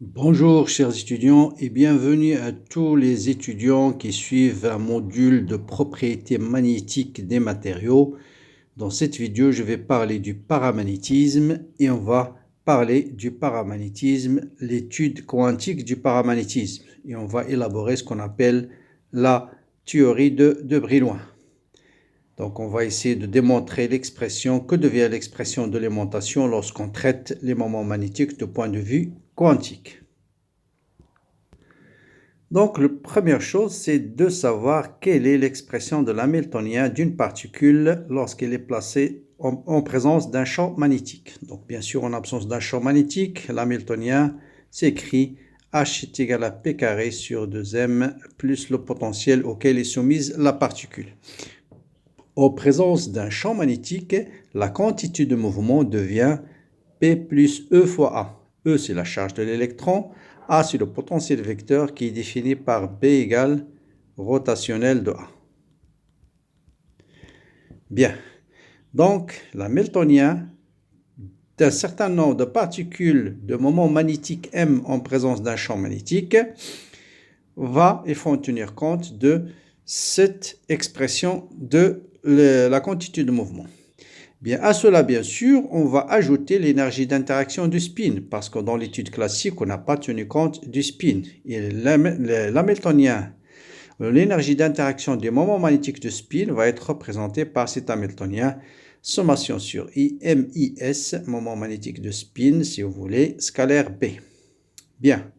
Bonjour chers étudiants et bienvenue à tous les étudiants qui suivent un module de propriétés magnétiques des matériaux. Dans cette vidéo, je vais parler du paramagnétisme et on va parler du paramagnétisme, l'étude quantique du paramagnétisme. Et on va élaborer ce qu'on appelle la théorie de Brillouin. Donc on va essayer de démontrer l'expression, que devient l'expression de l'aimantation lorsqu'on traite les moments magnétiques du point de vue quantique. Donc, la première chose, c'est de savoir quelle est l'expression de l'hamiltonien d'une particule lorsqu'elle est placée en présence d'un champ magnétique. Donc, bien sûr, en absence d'un champ magnétique, l'hamiltonien s'écrit H est égal à P carré sur 2m plus le potentiel auquel est soumise la particule. En présence d'un champ magnétique, la quantité de mouvement devient P plus E fois A. E, c'est la charge de l'électron. A, c'est le potentiel vecteur qui est défini par B égale rotationnel de A. Bien. Donc, l'hamiltonien d'un certain nombre de particules de moment magnétique M en présence d'un champ magnétique il faut en tenir compte de cette expression de la quantité de mouvement. Bien, à cela, bien sûr, on va ajouter l'énergie d'interaction du spin, parce que dans l'étude classique, on n'a pas tenu compte du spin. Et l'hamiltonien, l'énergie d'interaction des moments magnétiques de spin va être représentée par cet hamiltonien, sommation sur I, MIS, moment magnétique de spin, si vous voulez, scalaire B. Bien.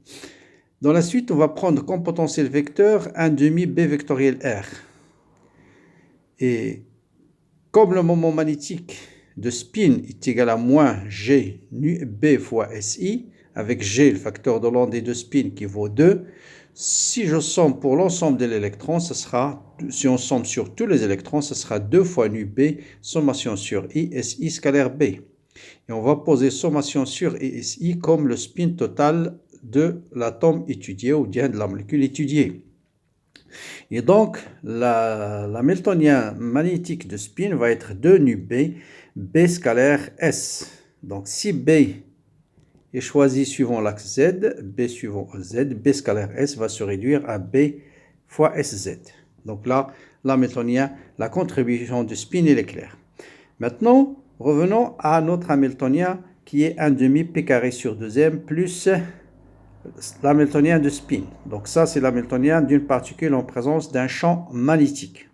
Dans la suite, on va prendre comme potentiel vecteur un demi B vectoriel R. Et comme le moment magnétique de spin est égal à moins G nu B fois SI, avec G, le facteur de l'onde de spin qui vaut 2, si je somme pour l'ensemble de l'électron, si on somme sur tous les électrons, ce sera 2 fois nu B, sommation sur I, SI scalaire B. Et on va poser sommation sur I, SI comme le spin total de l'atome étudié ou bien de la molécule étudiée. Et donc, l'hamiltonien magnétique de spin va être 2 nu B, B scalaire S. Donc, si B est choisi suivant l'axe Z, B suivant Z, B scalaire S va se réduire à B fois SZ. Donc là, l'hamiltonien, la contribution du spin, il est claire. Maintenant, revenons à notre hamiltonien qui est 1 demi P carré sur 2m plus l'hamiltonien de spin. Donc ça, c'est l'hamiltonien d'une particule en présence d'un champ magnétique.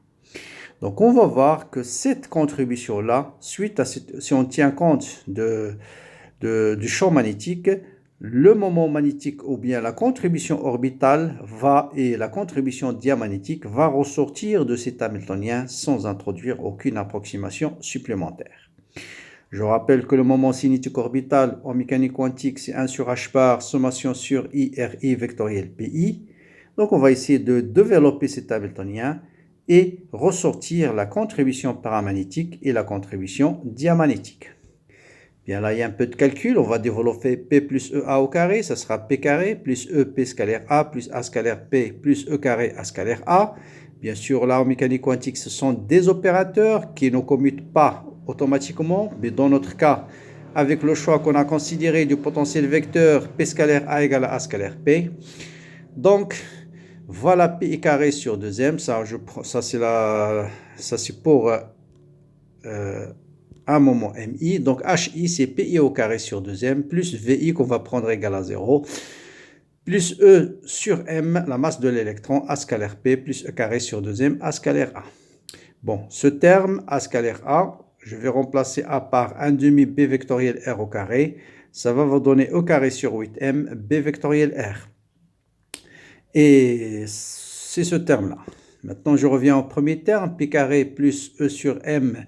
Donc on va voir que cette contribution-là, si on tient compte du champ magnétique, le moment magnétique ou bien la contribution orbitale et la contribution diamagnétique va ressortir de cet hamiltonien sans introduire aucune approximation supplémentaire. Je rappelle que le moment cinétique orbital en mécanique quantique, c'est 1 sur h bar, sommation sur I, RI vectoriel PI. Donc on va essayer de développer cet hamiltonien et ressortir la contribution paramagnétique et la contribution diamagnétique. Bien là, il y a un peu de calcul. On va développer P plus EA au carré. Ça sera P carré plus E P scalaire A plus A scalaire P plus E carré A scalaire A. Bien sûr, là, en mécanique quantique, ce sont des opérateurs qui ne commutent pas automatiquement. Mais dans notre cas, avec le choix qu'on a considéré du potentiel vecteur P scalaire A égale à A scalaire P. Donc, voilà P carré sur 2m. Ça c'est pour un moment MI. Donc, HI, c'est PI au carré sur 2m, plus VI qu'on va prendre égal à 0, plus E sur M, la masse de l'électron, A scalaire P, plus E carré sur 2m, A scalaire A. Bon, ce terme, A scalaire A, je vais remplacer A par 1 demi B vectoriel R au carré. Ça va vous donner E carré sur 8M, B vectoriel R. Et c'est ce terme-là. Maintenant, je reviens au premier terme, P carré plus E sur M,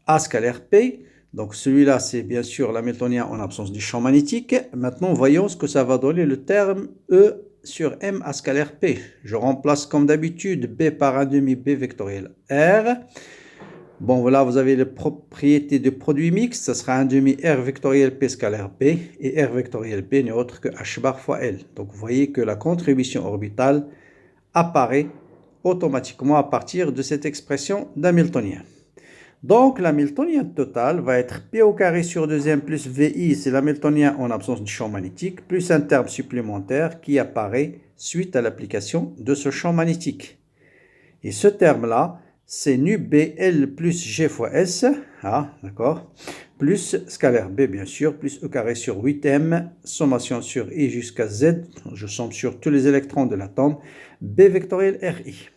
A scalaire P. Donc celui-là, c'est bien sûr l'hamiltonien en absence du champ magnétique. Maintenant, voyons ce que ça va donner le terme E sur M A scalaire P. Je remplace comme d'habitude B par 1 demi B vectoriel R. Bon, voilà, vous avez les propriétés de produit mixte. Ça sera 1 demi R vectoriel P scalaire P. Et R vectoriel P n'est autre que H bar fois L. Donc vous voyez que la contribution orbitale apparaît automatiquement à partir de cette expression d'hamiltonien. Donc, l'hamiltonien total va être P au carré sur 2m plus VI, c'est l'hamiltonien en absence de champ magnétique, plus un terme supplémentaire qui apparaît suite à l'application de ce champ magnétique. Et ce terme-là, c'est nu BL plus G fois S, d'accord, plus scalaire B, bien sûr, plus E carré sur 8M, sommation sur I jusqu'à Z, je somme sur tous les électrons de l'atome, B vectoriel RI.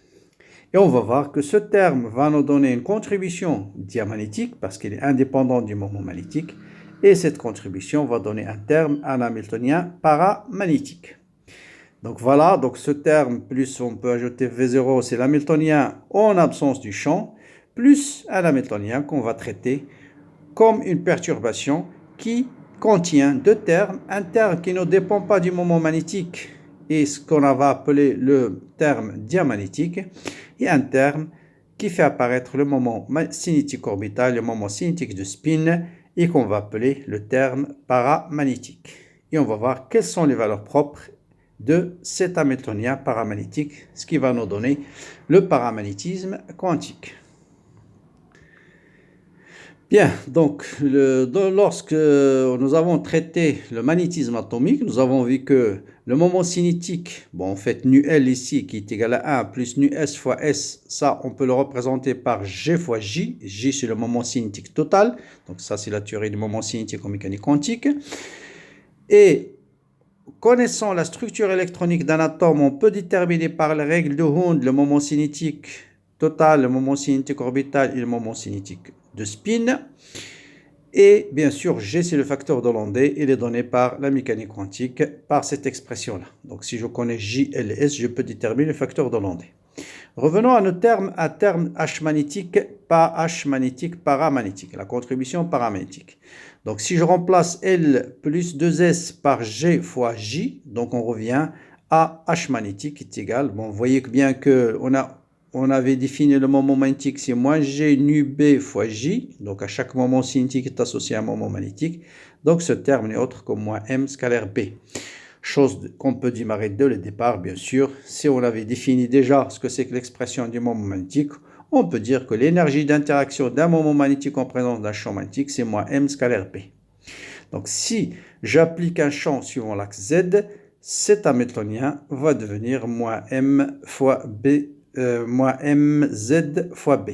Et on va voir que ce terme va nous donner une contribution diamagnétique parce qu'il est indépendant du moment magnétique. Et cette contribution va donner un terme, un hamiltonien paramagnétique. Donc voilà, donc ce terme, plus on peut ajouter V0, c'est l'hamiltonien en absence du champ, plus un hamiltonien qu'on va traiter comme une perturbation qui contient deux termes, un terme qui ne dépend pas du moment magnétique et ce qu'on va appeler le terme diamagnétique, et un terme qui fait apparaître le moment cinétique orbital, le moment cinétique de spin, et qu'on va appeler le terme paramagnétique. Et on va voir quelles sont les valeurs propres de cet hamiltonien paramagnétique, ce qui va nous donner le paramagnétisme quantique. Bien, donc lorsque nous avons traité le magnétisme atomique, nous avons vu que le moment cinétique, bon en fait nu L ici qui est égal à 1 plus nu S fois S, ça on peut le représenter par G fois J, J c'est le moment cinétique total, donc ça c'est la théorie du moment cinétique en mécanique quantique. Et connaissant la structure électronique d'un atome, on peut déterminer par la règle de Hund le moment cinétique total, le moment cinétique orbital et le moment cinétique de spin. Et bien sûr, G, c'est le facteur de l'ondée. Il est donné par la mécanique quantique, par cette expression-là. Donc, si je connais J, L et S, je peux déterminer le facteur de l'ondée. Revenons à nos termes, à terme H magnétique, pas H magnétique, paramagnétique, la contribution paramagnétique. Donc, si je remplace L plus 2S par G fois J, donc on revient à H magnétique qui est égal. Bon, vous voyez bien qu'on avait défini le moment magnétique, c'est moins G nu B fois J. Donc, à chaque moment cinétique est associé à un moment magnétique. Donc, ce terme n'est autre que moins M scalaire B. Chose qu'on peut démarrer dès le départ, bien sûr. Si on avait défini déjà ce que c'est que l'expression du moment magnétique, on peut dire que l'énergie d'interaction d'un moment magnétique en présence d'un champ magnétique, c'est moins M scalaire B. Donc, si j'applique un champ suivant l'axe Z, cet hamiltonien va devenir moins M fois B, moins MZ fois B.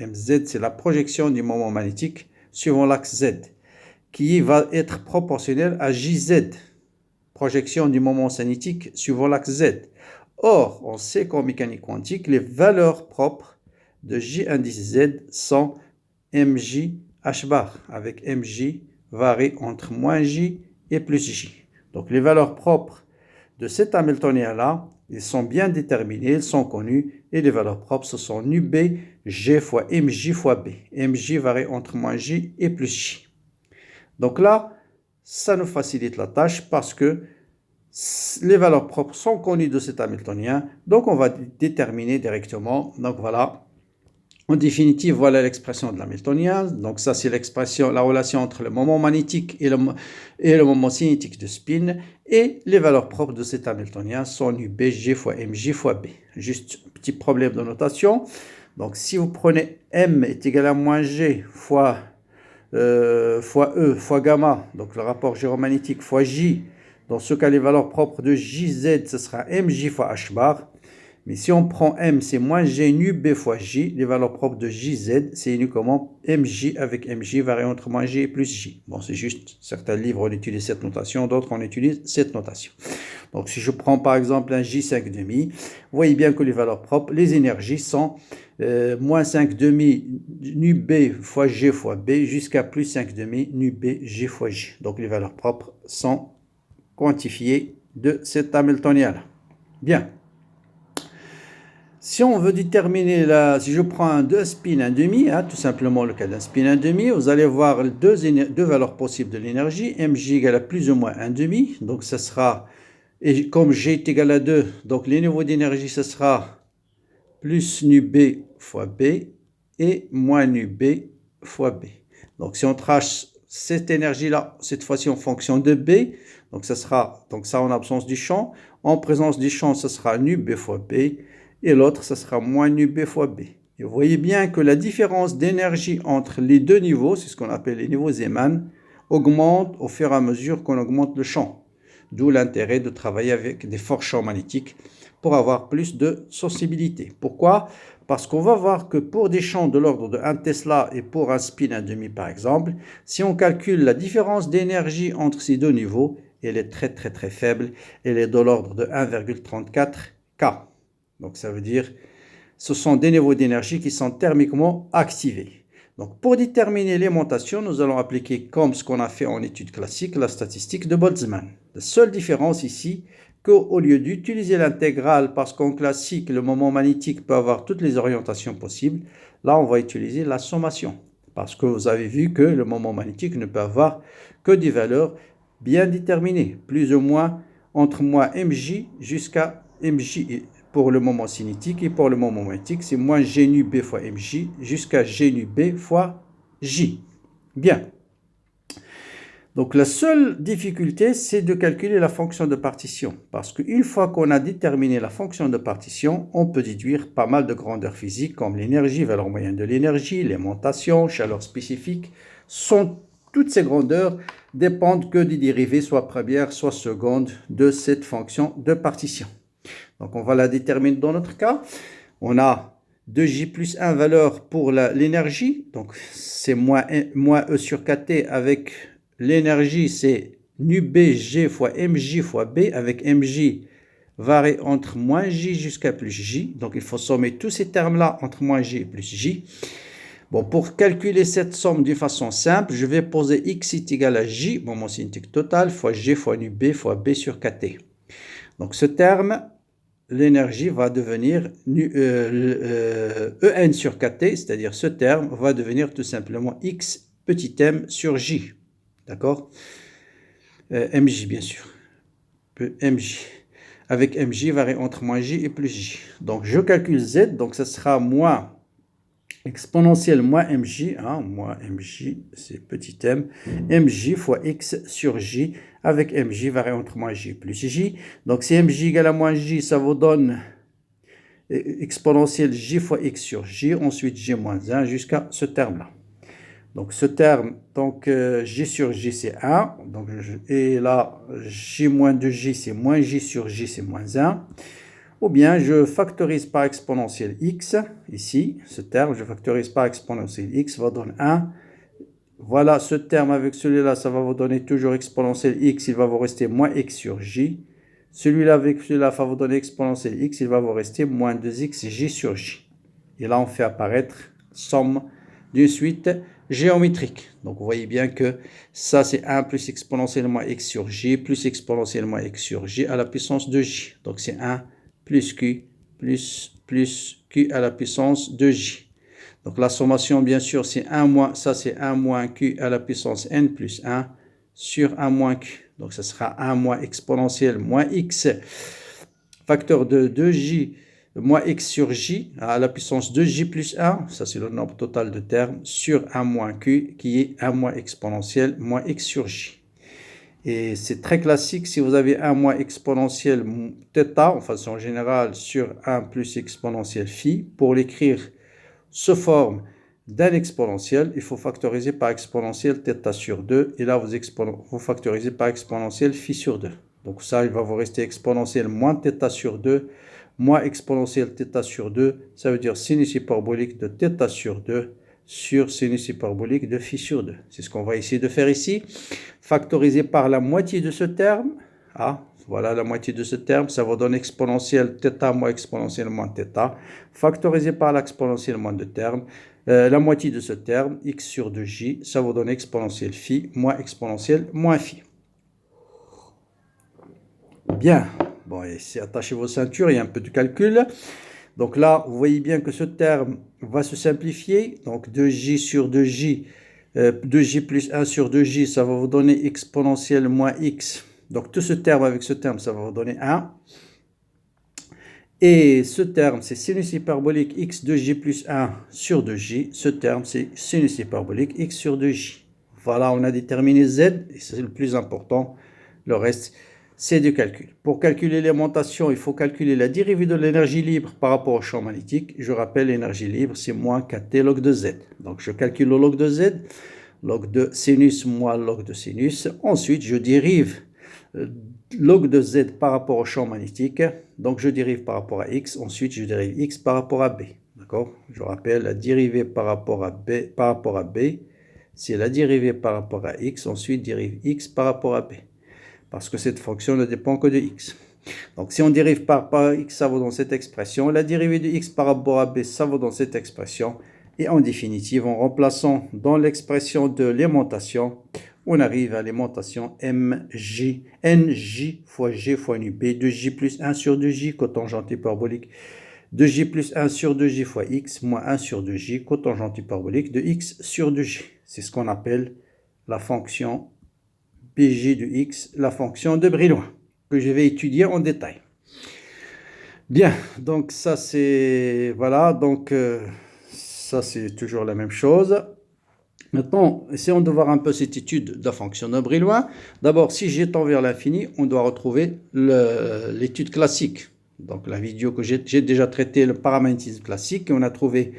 MZ, c'est la projection du moment magnétique suivant l'axe Z, qui va être proportionnel à JZ, projection du moment cinétique suivant l'axe Z. Or, on sait qu'en mécanique quantique, les valeurs propres de J indice Z sont mj h bar, avec mj varie entre moins J et plus J. Donc, les valeurs propres de cet hamiltonien-là, ils sont bien déterminés, ils sont connus, et les valeurs propres, ce sont nu B, G fois mj fois B. Mj varie entre moins J et plus J. Donc là, ça nous facilite la tâche parce que les valeurs propres sont connues de cet hamiltonien, donc on va déterminer directement. Donc voilà, en définitive, voilà l'expression de l'hamiltonien. Donc ça, c'est l'expression, la relation entre le moment magnétique et le moment cinétique de spin. Et les valeurs propres de cet hamiltonien sont nu B, G fois mj fois B. Juste un petit problème de notation. Donc si vous prenez M est égal à moins G fois E fois gamma, donc le rapport gyromagnétique fois J, dans ce cas les valeurs propres de JZ, ce sera mj fois h bar. Mais si on prend M, c'est moins G nu B fois J, les valeurs propres de JZ, c'est nu comment mj avec mj varie entre moins J et plus J. Bon, c'est juste, certains livres on utilise cette notation, d'autres on utilise cette notation. Donc si je prends par exemple un J5,5, vous voyez bien que les valeurs propres, les énergies sont moins 5,5 nu B fois G fois B jusqu'à plus 5,5 nu B G fois J. Donc les valeurs propres sont quantifiées de cet hamiltonien-là. Bien. Si on veut déterminer, si je prends un 2 spin 1 demi, tout simplement le cas d'un spin 1 demi, vous allez voir deux valeurs possibles de l'énergie, mj égale à plus ou moins 1 demi, donc ça sera, et comme g est égal à 2, donc les niveaux d'énergie, ce sera plus nu B fois B et moins nu B fois B. Donc si on trace cette énergie-là, cette fois-ci en fonction de B, donc ça sera, donc ça en absence du champ, en présence du champ, ce sera nu B fois B, et l'autre, ça sera moins nu B fois B. Et vous voyez bien que la différence d'énergie entre les deux niveaux, c'est ce qu'on appelle les niveaux Zeeman, augmente au fur et à mesure qu'on augmente le champ. D'où l'intérêt de travailler avec des forts champs magnétiques pour avoir plus de sensibilité. Pourquoi? Parce qu'on va voir que pour des champs de l'ordre de 1 Tesla et pour un spin 1,5 par exemple, si on calcule la différence d'énergie entre ces deux niveaux, elle est très faible. Elle est de l'ordre de 1,34 K. Donc ça veut dire ce sont des niveaux d'énergie qui sont thermiquement activés. Donc pour déterminer l'aimantation, nous allons appliquer comme ce qu'on a fait en études classiques, la statistique de Boltzmann. La seule différence ici, qu'au lieu d'utiliser l'intégrale, parce qu'en classique, le moment magnétique peut avoir toutes les orientations possibles, là on va utiliser la sommation. Parce que vous avez vu que le moment magnétique ne peut avoir que des valeurs bien déterminées, plus ou moins entre moins mj jusqu'à mj pour le moment cinétique, et pour le moment magnétique, c'est moins g nu b fois mj jusqu'à g nu b fois j. Bien. Donc la seule difficulté, c'est de calculer la fonction de partition. Parce qu'une fois qu'on a déterminé la fonction de partition, on peut déduire pas mal de grandeurs physiques comme l'énergie, valeur moyenne de l'énergie, l'aimantation, chaleur spécifique. Toutes ces grandeurs dépendent que des dérivées, soit première, soit seconde, de cette fonction de partition. Donc on va la déterminer dans notre cas. On a 2J plus 1 valeur pour l'énergie. Donc c'est moins E sur KT avec l'énergie, c'est nu BG fois MJ fois B, avec MJ varie entre moins J jusqu'à plus J. Donc il faut sommer tous ces termes-là entre moins J et plus J. Bon, pour calculer cette somme d'une façon simple, je vais poser X est égal à J, moment cinétique total, fois G fois nu B fois B sur KT. Donc ce terme, l'énergie va devenir En sur KT, c'est-à-dire ce terme va devenir tout simplement X petit m sur J. D'accord? MJ, bien sûr. MJ. Avec MJ varie entre moins J et plus J. Donc, je calcule Z. Donc, ça sera moins exponentielle moins MJ. Hein, moins MJ, c'est petit m. MJ fois X sur J. Avec MJ varie entre moins J et plus J. Donc, si MJ égale à moins J, ça vous donne exponentielle J fois X sur J. Ensuite, J moins 1 jusqu'à ce terme-là. Donc ce terme, donc J sur J c'est 1, donc, et là J moins 2J c'est moins J sur J c'est moins 1, ou bien je factorise par exponentielle X, ici, ce terme, je factorise par exponentielle X, va donner 1, voilà ce terme avec celui-là, ça va vous donner toujours exponentielle X, il va vous rester moins X sur J, celui-là avec celui-là va vous donner exponentielle X, il va vous rester moins 2X J sur J, et là on fait apparaître somme d'une suite géométrique. Donc vous voyez bien que ça c'est 1 plus exponentiellement x sur j plus exponentiellement x sur j à la puissance de j. Donc c'est 1 plus q plus q à la puissance de j. Donc la sommation bien sûr c'est 1 moins, ça c'est 1 moins q à la puissance n plus 1 sur 1 moins q. Donc ça sera 1 moins exponentielle moins x facteur de 2j moins x sur j à la puissance de j plus 1, ça c'est le nombre total de termes, sur 1 moins q qui est 1 moins exponentielle moins x sur j. Et c'est très classique, si vous avez 1 moins exponentielle θ, en façon générale, sur 1 plus exponentielle phi, pour l'écrire sous forme d'un exponentiel, il faut factoriser par exponentielle θ sur 2, et là vous factorisez par exponentielle phi sur 2. Donc ça, il va vous rester exponentielle moins θ sur 2, moins exponentielle θ sur 2, ça veut dire sinus hyperbolique de θ sur 2 sur sinus hyperbolique de phi sur 2. C'est ce qu'on va essayer de faire ici. Factoriser par la moitié de ce terme. Ah, voilà la moitié de ce terme. Ça vous donne exponentielle θ moins exponentielle moins θ. Factoriser par l'exponentielle moins de termes. La moitié de ce terme, x sur 2j, ça vous donne exponentielle phi moins exponentielle moins phi. Bien. Bon, attachez vos ceintures, il y a un peu de calcul. Donc là, vous voyez bien que ce terme va se simplifier. Donc 2j sur 2j, 2j plus 1 sur 2j, ça va vous donner exponentielle moins x. Donc tout ce terme avec ce terme, ça va vous donner 1. Et ce terme, c'est sinus hyperbolique x 2j plus 1 sur 2j. Ce terme, c'est sinus hyperbolique x sur 2j. Voilà, on a déterminé z, et c'est le plus important. Le reste, c'est du calcul. Pour calculer l'aimantation, il faut calculer la dérivée de l'énergie libre par rapport au champ magnétique. Je rappelle, l'énergie libre, c'est moins 4t log de z. Donc, je calcule le log de z, log de sinus moins log de sinus. Ensuite, je dérive log de z par rapport au champ magnétique. Donc, je dérive par rapport à x. Ensuite, je dérive x par rapport à b. D'accord? Je rappelle, la dérivée par rapport à b, c'est la dérivée par rapport à x. Ensuite, dérive x par rapport à b. Parce que cette fonction ne dépend que de x. Donc, si on dérive par x, ça va dans cette expression. La dérivée de x par rapport à b, ça va dans cette expression. Et en définitive, en remplaçant dans l'expression de l'aimantation, on arrive à l'aimantation mj, nj fois g fois nu b, 2j plus 1 sur 2j, cotangente hyperbolique, 2j plus 1 sur 2j fois x, moins 1 sur 2j, cotangente hyperbolique de x sur 2j. C'est ce qu'on appelle la fonction Bj de x, la fonction de Brillouin, que je vais étudier en détail. Bien, donc ça c'est, voilà, donc ça c'est toujours la même chose. Maintenant, essayons de voir un peu cette étude de la fonction de Brillouin. D'abord, si G tend vers l'infini, on doit retrouver l'étude classique. Donc la vidéo que j'ai déjà traité, le paramagnétisme classique, et on a trouvé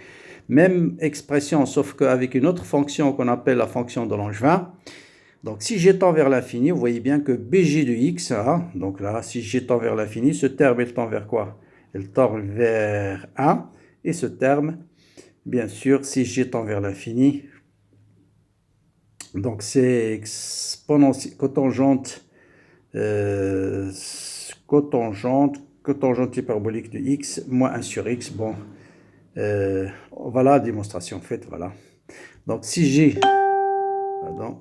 même expression, sauf qu'avec une autre fonction qu'on appelle la fonction de Langevin. Donc, si G tend vers l'infini, vous voyez bien que Bg de x, hein, donc là, si G tend vers l'infini, ce terme, il tend vers quoi? Il tend vers 1. Et ce terme, bien sûr, si G tend vers l'infini, donc c'est cotangente hyperbolique de x, moins 1 sur x. Bon, voilà la démonstration faite, voilà. Donc, si G... Pardon.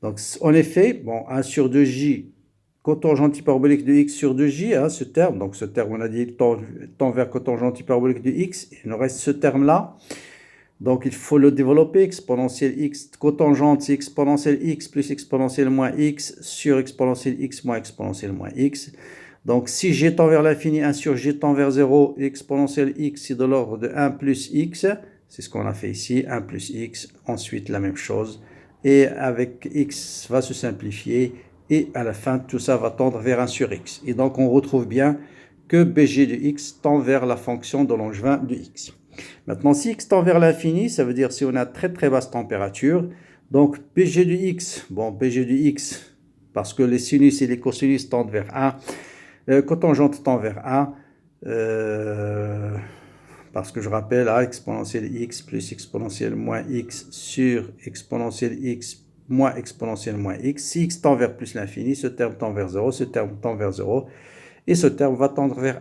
Donc, en effet, bon, 1 sur 2j, cotangente hyperbolique de x sur 2j, hein, ce terme. Donc, ce terme, on a dit tend vers cotangente hyperbolique de x. Il nous reste ce terme-là. Donc, il faut le développer. Exponentielle x, cotangente, c'est exponentielle x plus exponentielle moins x sur exponentielle x moins exponentielle moins x. Donc, si g tend vers l'infini, 1 sur g tend vers 0, exponentielle x, c'est de l'ordre de 1 plus x. C'est ce qu'on a fait ici, 1 plus x. Ensuite, la même chose. Et avec x va se simplifier et à la fin tout ça va tendre vers 1 sur x. Et donc on retrouve bien que Bg de x tend vers la fonction de Langevin de x. Maintenant si x tend vers l'infini, ça veut dire si on a très basse température, donc Bg de x, bon Bg de x, parce que les sinus et les cosinus tendent vers 1, cotangente tend vers 1, parce que je rappelle, exponentielle x plus exponentielle moins x sur exponentielle x moins exponentielle moins x. Si x tend vers plus l'infini, ce terme tend vers 0, ce terme tend vers 0, et ce terme va tendre vers 1.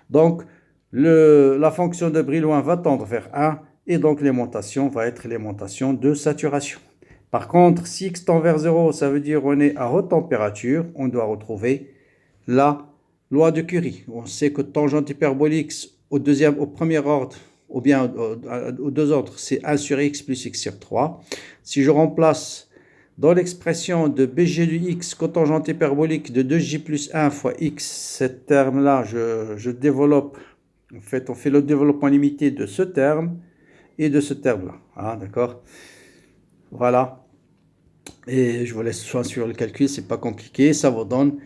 Donc, la fonction de Brillouin va tendre vers 1, et donc l'aimantation va être l'aimantation de saturation. Par contre, si x tend vers 0, ça veut dire qu'on est à haute température, on doit retrouver la loi de Curie. On sait que tangente hyperbolique au premier ordre, ou bien aux deux ordres, c'est 1 sur x plus x sur 3. Si je remplace dans l'expression de Bg de x, cotangente hyperbolique de 2j plus 1 fois x, ce terme-là, je développe, en fait, on fait le développement limité de ce terme et de ce terme-là. Ah, d'accord? Voilà. Et je vous laisse soin sur le calcul, c'est pas compliqué, ça vous donne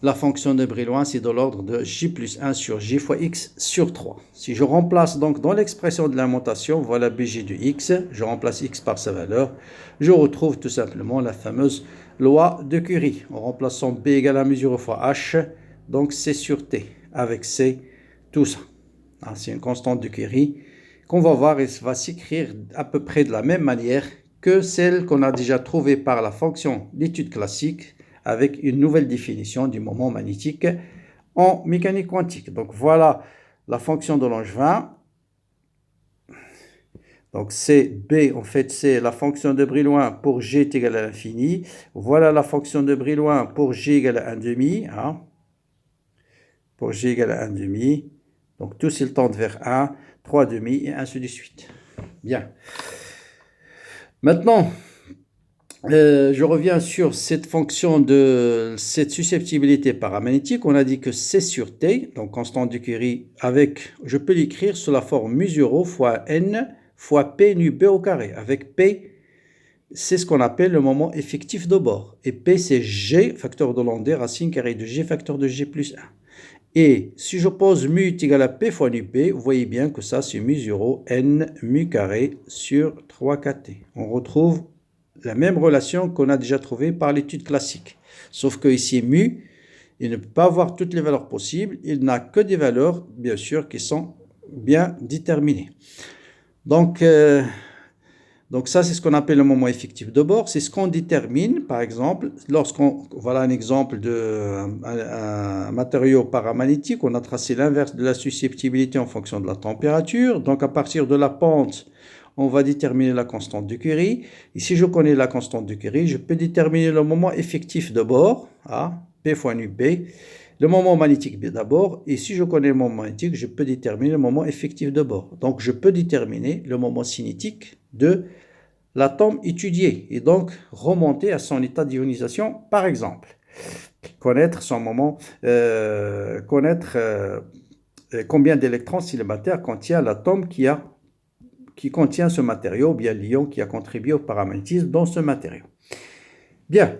la fonction de Brillouin, c'est de l'ordre de j plus 1 sur j fois x sur 3. Si je remplace donc dans l'expression de l'aimantation, voilà Bg de x, je remplace x par sa valeur, je retrouve tout simplement la fameuse loi de Curie. En remplaçant B égale à mesure fois h, donc C sur T, avec C, tout ça. C'est une constante de Curie qu'on va voir et va s'écrire à peu près de la même manière que celle qu'on a déjà trouvée par la fonction d'étude classique, avec une nouvelle définition du moment magnétique en mécanique quantique. Donc voilà la fonction de Langevin. Donc c'est B, en fait c'est la fonction de Brillouin pour G est égal à l'infini. Voilà la fonction de Brillouin pour G égale à 1 demi. Pour G égale à 1 demi. Donc tous ils tendent vers 1, 3 demi et ainsi de suite. Bien. Maintenant, je reviens sur cette fonction de cette susceptibilité paramagnétique. On a dit que C sur T, donc constante de Curie, je peux l'écrire sous la forme mu 0 fois N fois P nu B au carré, avec P c'est ce qu'on appelle le moment effectif de bord. Et P, c'est G, facteur de Landé, racine carrée de G, facteur de G plus 1. Et si je pose mu est égal à P fois nu P, vous voyez bien que ça, c'est mu 0 N mu carré sur 3KT. On retrouve la même relation qu'on a déjà trouvée par l'étude classique. Sauf que ici, mu, il ne peut pas avoir toutes les valeurs possibles. Il n'a que des valeurs, bien sûr, qui sont bien déterminées. Donc ça, c'est ce qu'on appelle le moment effectif de bord. C'est ce qu'on détermine, par exemple, voilà un exemple d'un matériau paramagnétique. On a tracé l'inverse de la susceptibilité en fonction de la température. Donc, à partir de la pente, on va déterminer la constante de Curie. Et si je connais la constante de Curie, je peux déterminer le moment effectif de bord, P fois nu P. Le moment magnétique d'abord, et si je connais le moment magnétique, je peux déterminer le moment effectif de bord. Donc, je peux déterminer le moment cinétique de l'atome étudié et donc remonter à son état d'ionisation, par exemple. Connaître son moment, combien d'électrons célibataires contient l'atome qui contient ce matériau, ou bien l'ion qui a contribué au paramagnétisme dans ce matériau. Bien.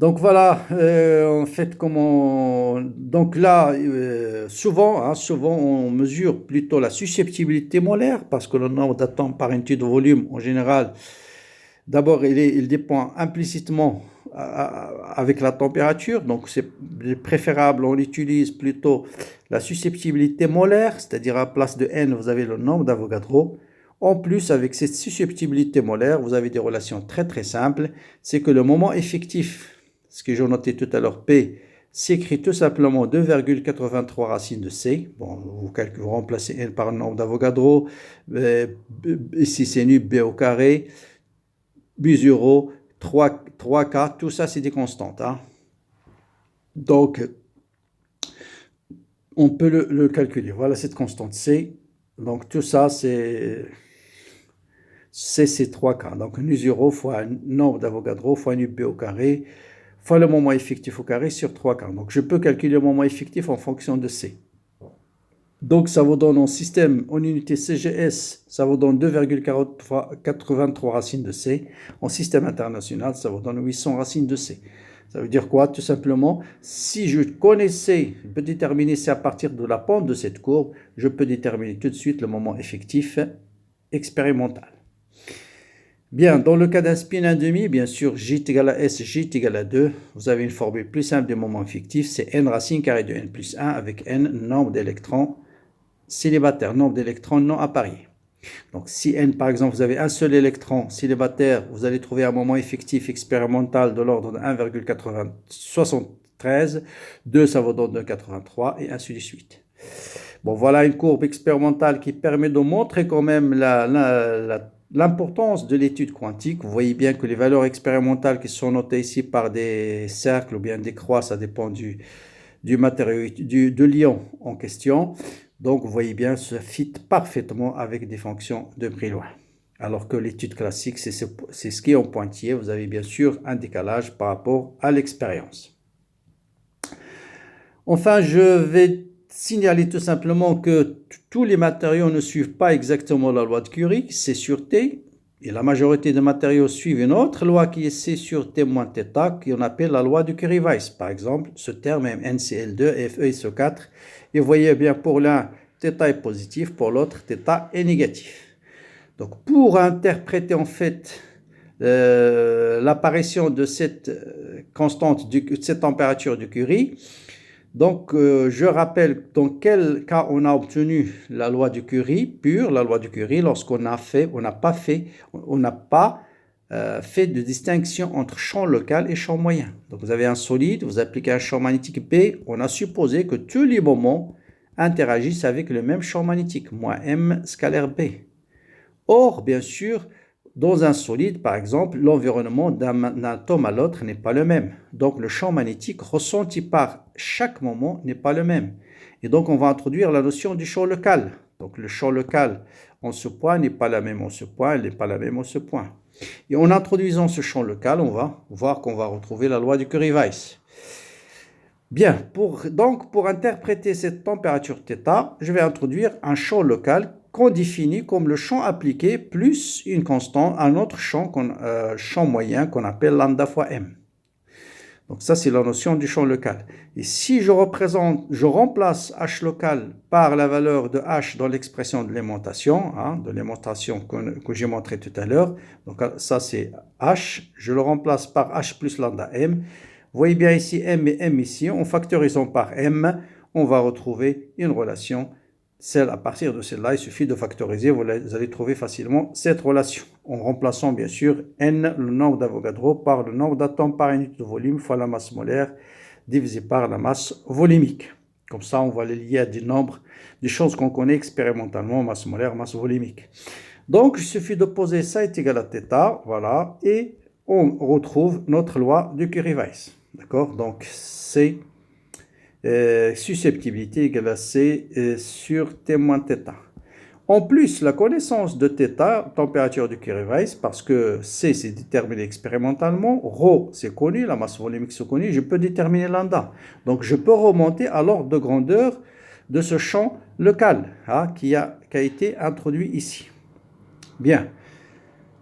Donc voilà, en fait, donc là, souvent, on mesure plutôt la susceptibilité molaire, parce que le nombre d'atomes par unité de volume, en général, d'abord, il dépend implicitement avec la température, donc c'est préférable, on utilise plutôt la susceptibilité molaire, c'est-à-dire à la place de N, vous avez le nombre d'Avogadro. En plus, avec cette susceptibilité molaire, vous avez des relations très très simples, c'est que le moment effectif, ce que j'ai noté tout à l'heure, P, s'écrit tout simplement 2,83 racine de C. Bon, vous remplacez N par le nombre d'Avogadro. Ici, c'est nu B au carré. B0, 3K, tout ça, c'est des constantes. Donc, on peut le calculer. Voilà cette constante C. Donc, tout ça, c'est 3K. Donc, nu0 fois nombre d'Avogadro fois nu B au carré fois le moment effectif au carré sur 3K. Donc, je peux calculer le moment effectif en fonction de C. Donc, ça vous donne en système, en unité CGS, ça vous donne 2,83 racines de C. En système international, ça vous donne 800 racines de C. Ça veut dire quoi? Tout simplement, si je peux déterminer c'est à partir de la pente de cette courbe, je peux déterminer tout de suite le moment effectif expérimental. Bien, dans le cas d'un spin 1,5, bien sûr, J est égal à S, J est égal à 2. Vous avez une formule plus simple du moment effectif, c'est N racine carrée de N plus 1 avec N nombre d'électrons célibataires, nombre d'électrons non appariés. Donc, si N, par exemple, vous avez un seul électron célibataire, vous allez trouver un moment effectif expérimental de l'ordre de 1,73. 2, ça vous donne 2,83 et ainsi de suite. Bon, voilà une courbe expérimentale qui permet de montrer quand même l'importance de l'étude quantique. Vous voyez bien que les valeurs expérimentales qui sont notées ici par des cercles ou bien des croix, ça dépend du matériau, de l'ion en question. Donc, vous voyez bien, ça fit parfaitement avec des fonctions de Brillouin. Alors que l'étude classique, c'est ce qui est en pointillé. Vous avez bien sûr un décalage par rapport à l'expérience. Enfin, je vais signaler tout simplement que tous les matériaux ne suivent pas exactement la loi de Curie, c'est sur T, et la majorité des matériaux suivent une autre loi qui est C sur T moins θ, qu'on appelle la loi de Curie-Weiss. Par exemple, ce terme est NCl2, FeSO4, et vous voyez bien pour l'un, θ est positif, pour l'autre, θ est négatif. Donc, pour interpréter en fait l'apparition de cette constante, de cette température de Curie, donc, je rappelle dans quel cas on a obtenu la loi de Curie pure, la loi de Curie, lorsqu'on n'a pas fait de distinction entre champ local et champ moyen. Donc, vous avez un solide, vous appliquez un champ magnétique B, on a supposé que tous les moments interagissent avec le même champ magnétique, moins M scalaire B. Or, bien sûr, dans un solide, par exemple, l'environnement d'un atome à l'autre n'est pas le même. Donc, le champ magnétique ressenti par chaque moment n'est pas le même. Et donc, on va introduire la notion du champ local. Donc, le champ local en ce point n'est pas la même en ce point, elle n'est pas la même en ce point. Et en introduisant ce champ local, on va voir qu'on va retrouver la loi du Curie-Weiss. Bien, donc pour interpréter cette température θ, je vais introduire un champ local qu'on définit comme le champ appliqué plus une constante, un autre champ, champ moyen qu'on appelle lambda fois m. Donc ça, c'est la notion du champ local. Et si je remplace h local par la valeur de h dans l'expression de l'aimantation, que j'ai montré tout à l'heure, donc ça c'est h, je le remplace par h plus lambda m. Vous voyez bien ici m et m ici, en factorisant par m, on va retrouver une relation. À partir de celle-là, il suffit de factoriser, vous allez trouver facilement cette relation. En remplaçant bien sûr n, le nombre d'Avogadro, par le nombre d'atomes par unité de volume fois la masse molaire divisé par la masse volumique. Comme ça, on va les lier à des nombres, des choses qu'on connaît expérimentalement, masse molaire, masse volumique. Donc, il suffit de poser ça est égal à θ, voilà, et on retrouve notre loi de Curie-Weiss. D'accord? Donc, c'est susceptibilité égale à C sur T moins θ. En plus, la connaissance de θ, température de Curie-Weiss, parce que C c'est déterminé expérimentalement, ρ c'est connu, la masse volumique c'est connu, je peux déterminer lambda. Donc je peux remonter à l'ordre de grandeur de ce champ local qui a été introduit ici. Bien.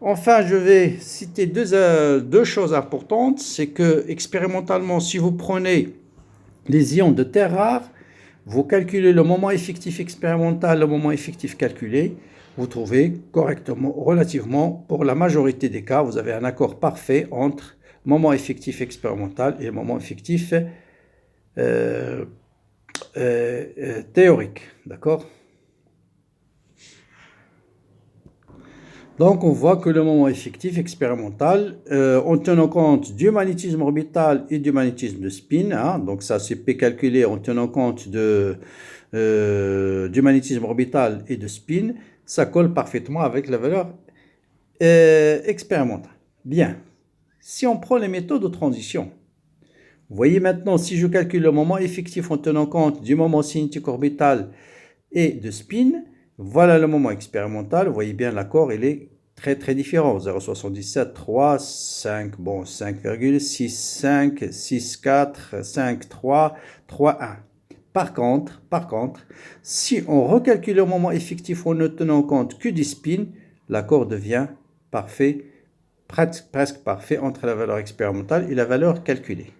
Enfin, je vais citer deux choses importantes. C'est que expérimentalement, si vous prenez les ions de terre rare, vous calculez le moment effectif expérimental, le moment effectif calculé, vous trouvez correctement, relativement, pour la majorité des cas, vous avez un accord parfait entre moment effectif expérimental et le moment effectif théorique. D'accord ? Donc, on voit que le moment effectif expérimental, en tenant compte du magnétisme orbital et du magnétisme de spin, donc ça c'est calculé en tenant compte du magnétisme orbital et de spin, ça colle parfaitement avec la valeur expérimentale. Bien, si on prend les méthodes de transition, vous voyez maintenant, si je calcule le moment effectif en tenant compte du moment cinétique orbital et de spin, voilà le moment expérimental. Vous voyez bien l'accord, il est très très différent. 0,77, 3, 5, bon, 5,6, 5, 6, 4, 5, 3, 3, 1. Par contre, si on recalcule le moment effectif en ne tenant compte que du spin, l'accord devient parfait, presque parfait entre la valeur expérimentale et la valeur calculée.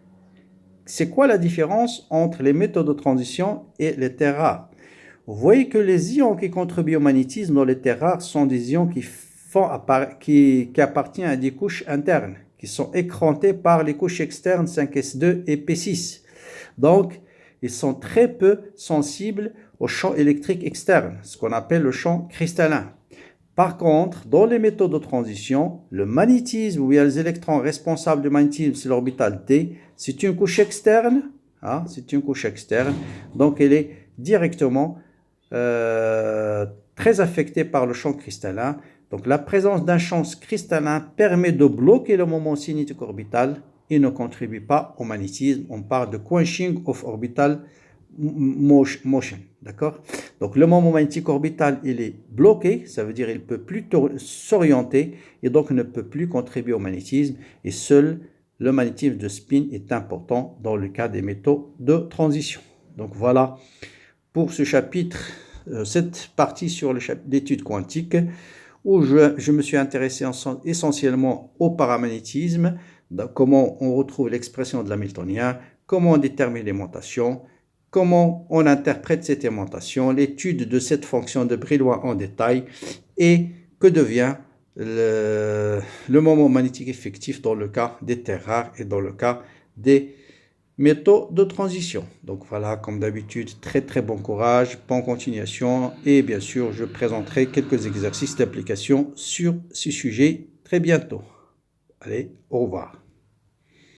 C'est quoi la différence entre les méthodes de transition et les terres rares? Vous voyez que les ions qui contribuent au magnétisme dans les terres rares sont des ions qui appartiennent à des couches internes, qui sont écrantés par les couches externes 5s2 et P6. Donc, ils sont très peu sensibles au champ électrique externe, ce qu'on appelle le champ cristallin. Par contre, dans les méthodes de transition, le magnétisme, où il y a les électrons responsables du magnétisme, c'est l'orbital D, c'est une couche externe, donc elle est directement très affectée par le champ cristallin. Donc la présence d'un champ cristallin permet de bloquer le moment cinétique orbital et ne contribue pas au magnétisme. On parle de quenching of orbital motion, d'accord? Donc le moment magnétique orbital, il est bloqué, ça veut dire il ne peut plus s'orienter et donc ne peut plus contribuer au magnétisme, et seul le magnétisme de spin est important dans le cas des métaux de transition. Donc voilà pour ce chapitre, cette partie sur l'étude quantique, où je me suis intéressé essentiellement au paramagnétisme, comment on retrouve l'expression de l'hamiltonien, comment on détermine l'aimantation, comment on interprète cette aimantation, l'étude de cette fonction de Brillouin en détail, et que devient le moment magnétique effectif dans le cas des terres rares et dans le cas des métaux de transition. Donc voilà, comme d'habitude, très très bon courage, bonne continuation, et bien sûr, je présenterai quelques exercices d'application sur ce sujet très bientôt. Allez, au revoir.